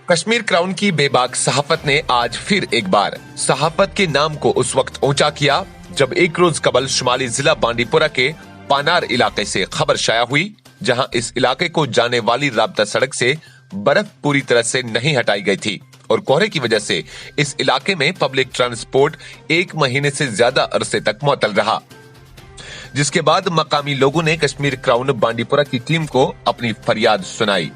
Kashmir crown की बेबाक सहाफत ने आज फिर एक बार सहाफत के नाम को उस वक्त ऊंचा किया जब एक रोज कबल शुमाली जिला बांडीपुरा के पानार इलाके से खबर शाया हुई, जहां इस इलाके को जाने वाली राब्ता सड़क से बर्फ पूरी तरह से नहीं हटाई गई थी और कोहरे की वजह से इस इलाके में पब्लिक ट्रांसपोर्ट 1 महीने से ज्यादा अरसे तक मुअत्तल रहा। जिसके बाद मकामी लोगों ने कश्मीर क्राउन बांडीपुरा की टीम को अपनी फरियाद सुनाई,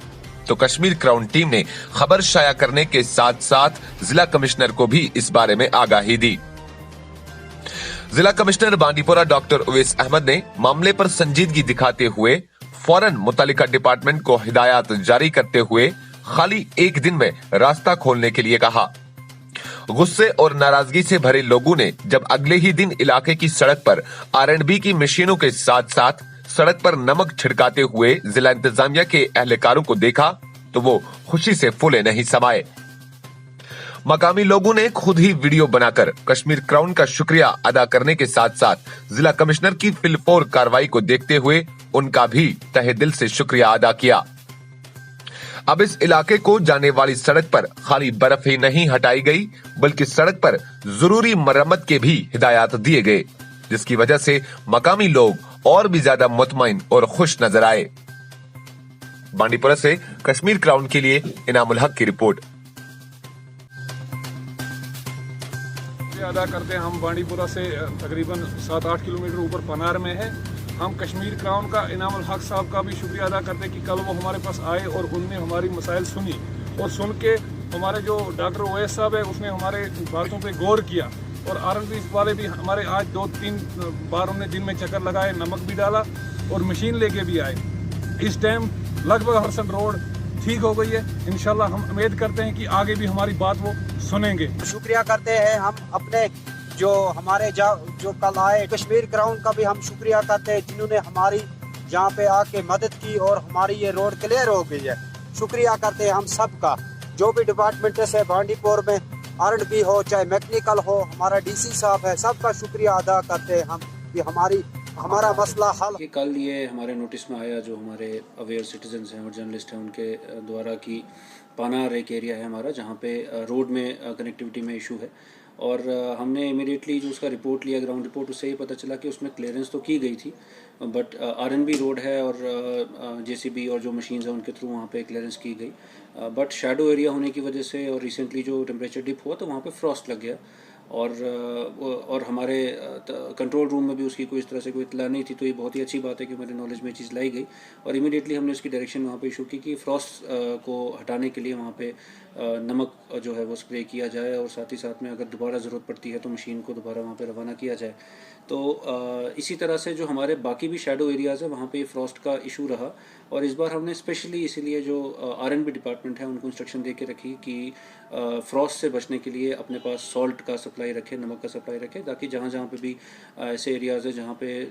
तो कश्मीर क्राउन टीम ने खबर शाया करने के साथ साथ जिला कमिश्नर को भी इस बारे में आगाही दी। जिला कमिश्नर बांडीपुरा डॉक्टर उवैस अहमद ने मामले पर संजीदगी दिखाते हुए फौरन मुतल्लिका डिपार्टमेंट को हिदायत जारी करते हुए खाली एक दिन में रास्ता खोलने के लिए कहा। गुस्से और नाराजगी से भरे लोगों ने जब अगले ही दिन इलाके की सड़क पर R&B की मशीनों के साथ साथ सड़क पर नमक छिड़काते हुए जिला इंतजामिया के एहलकारों को देखा तो वो खुशी से फूले नहीं समाये। मकामी लोगों ने खुद ही वीडियो बनाकर कश्मीर क्राउन का शुक्रिया अदा करने के साथ साथ जिला कमिश्नर की फिलफोर कार्रवाई को देखते हुए उनका भी तहे दिल से शुक्रिया अदा किया। अब इस इलाके को जाने वाली सड़क पर खाली बर्फ ही नहीं हटाई गई बल्कि सड़क पर जरूरी मरम्मत के भी हिदायत दिए गए, जिसकी वजह से मकामी लोग और भी ज्यादा मुतमईन और खुश नजर आए। बांडीपुरा से कश्मीर क्राउन के लिए इनामुल हक की रिपोर्ट। अदा करते हैं हम बांडीपुरा से तकरीबन 7-8 किलोमीटर ऊपर पनार में है। हम कश्मीर क्राउन का इनामुल हक साहब का भी शुक्रिया अदा करते हैं कि कल वो हमारे पास आए और उनने हमारी मसाइल सुनी और सुन के हमारे जो डॉक्टर उवैस साहब है उसने हमारे बातों पे गौर किया और R&B वाले भी हमारे आज 2-3 बार उन्होंने दिन में चक्कर लगाए, नमक भी डाला और मशीन लेके भी आए। इस टाइम लगभग हरसन रोड ठीक हो गई है। इंशाल्लाह हम उम्मीद करते हैं कि आगे भी हमारी बात वो सुनेंगे। शुक्रिया करते हैं हम अपने जो हमारे जो कल आए कश्मीर क्राउन का भी हम शुक्रिया करते हैं जिन्होंने हमारी यहाँ पे आके मदद की और हमारी ये रोड क्लियर हो गई है। शुक्रिया करते हैं हम सबका, जो भी डिपार्टमेंट से बांडीपुर में R&B हो चाहे मैकेनिकल हो, हमारा DC साहब है, सबका शुक्रिया अदा करते हैं हम कि हमारा मसला हल। कल ये हमारे नोटिस में आया जो हमारे अवेयर सिटीजन्स हैं और जर्नलिस्ट हैं उनके द्वारा कि पानार एक एरिया है हमारा जहाँ पे रोड में कनेक्टिविटी में इशू है और हमने इमीडिएटली जो उसका रिपोर्ट लिया, ग्राउंड रिपोर्ट, उससे ये पता चला कि उसमें क्लियरेंस तो की गई थी बट R&B रोड है और JCB और जो मशीन्स हैं उनके थ्रू वहाँ पे क्लियरेंस की गई बट शैडो एरिया होने की वजह से और रिसेंटली जो टेम्परेचर डिप हुआ तो वहाँ पे फ्रॉस्ट लग गया और हमारे कंट्रोल रूम में भी उसकी कोई इस तरह से कोई इतला नहीं थी। तो ये बहुत ही अच्छी बात है कि हमारे नॉलेज में चीज़ लाई गई और इमीडिएटली हमने उसकी डायरेक्शन वहाँ पे इशू की कि फ्रॉस्ट को हटाने के लिए वहाँ पे नमक जो है वो स्प्रे किया जाए और साथ ही साथ में अगर दोबारा ज़रूरत पड़ती है तो मशीन को दोबारा वहाँ पे रवाना किया जाए। तो इसी तरह से जो हमारे बाकी भी शैडो एरियाज़ है वहाँ पे फ्रॉस्ट का इशू रहा और इस बार हमने स्पेशली इसीलिए जो R&B डिपार्टमेंट है उनको इंस्ट्रक्शन दे के रखी कि फ्रॉस्ट से बचने के लिए अपने पास सॉल्ट का सप्लाई रखें, नमक का सप्लाई रखें, ताकि जहाँ जहाँ पे भी ऐसे एरियाज़ है जहाँ पे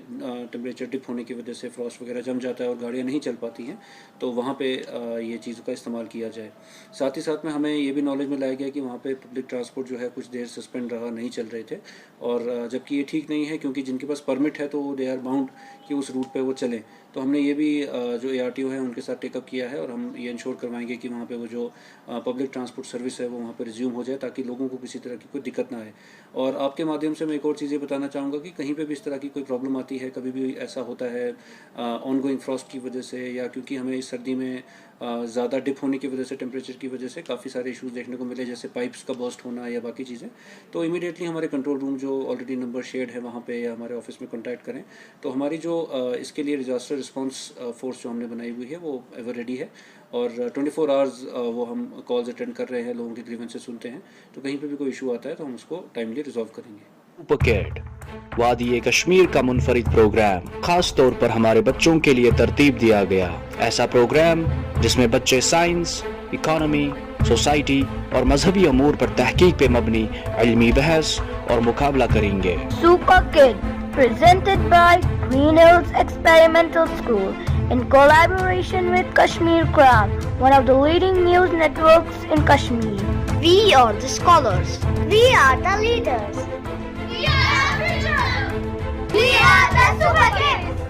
टेम्परेचर डिप होने की वजह से फ्रॉस्ट वगैरह जम जाता है और गाड़ियाँ नहीं चल पाती हैं तो वहाँ पे ये चीज़ों का इस्तेमाल किया जाए। साथ ही साथ में हमें ये भी नॉलेज में लाया गया कि वहाँ पे पब्लिक ट्रांसपोर्ट जो है कुछ देर सस्पेंड रहा, नहीं चल रहे थे और जबकि ये ठीक नहीं है क्योंकि जिनके पास परमिट है तो दे आर बाउंड कि उस रूट पे वो चलें। तो हमने ये भी जो ARTO है उनके साथ टेकअप किया है और हम ये इंश्योर करवाएंगे कि वहाँ पे वो जो पब्लिक ट्रांसपोर्ट सर्विस है वो वहाँ पे रिज्यूम हो जाए ताकि लोगों को किसी तरह की कोई दिक्कत ना आए। और आपके माध्यम से मैं एक और चीज़ ये बताना चाहूँगा कि कहीं पे भी इस तरह की कोई प्रॉब्लम आती है, कभी भी ऐसा होता है ऑनगोइंग फ्रॉस्ट की वजह से या क्योंकि हमें इस सर्दी में ज़्यादा डिप होने की वजह से टेम्परेचर की वजह से काफ़ी सारे इश्यूज देखने को मिले जैसे पाइप्स का बर्स्ट होना या बाकी चीज़ें, तो इमीडिएटली हमारे कंट्रोल रूम जो ऑलरेडी नंबर शेयर्ड है वहाँ पे या हमारे ऑफिस में कॉन्टैक्ट करें। तो हमारी जो इसके लिए डिज़ास्टर रिस्पांस फोर्स जो हमने बनाई हुई है वो एवर रेडी है और 24 आवर्स वो हम कॉल्स अटेंड कर रहे हैं, लोगों की ग्रीवेंसेस सुनते हैं, तो कहीं पे भी कोई इशू आता है तो हम उसको टाइमली रिजॉल्व करेंगे। सुपरकिड वादी कश्मीर का मुनफरिद प्रोग्राम खास तौर पर हमारे बच्चों के लिए तरतीब दिया गया। ऐसा प्रोग्राम जिसमें बच्चे साइंस, इकोनॉमी, सोसाइटी और मजहबी अमूर पर तहकीक पे मबनी इल्मी बहस और मुकाबला करेंगे। सुपरकिड presented by Green Hills Experimental School in collaboration with Kashmir Crown, one of the leading news networks in Kashmir. We are the scholars. We are the leaders. We are the preachers. We are the super kids.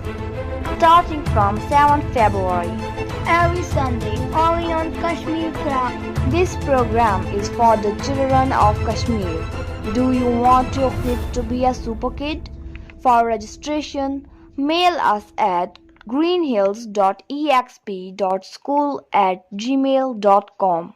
Starting from 7th February, every Sunday, only on with Kashmir Craft. This program is for the children of Kashmir. Do you want your kid to be a super kid? For registration, mail us at greenhills.exp.school@gmail.com.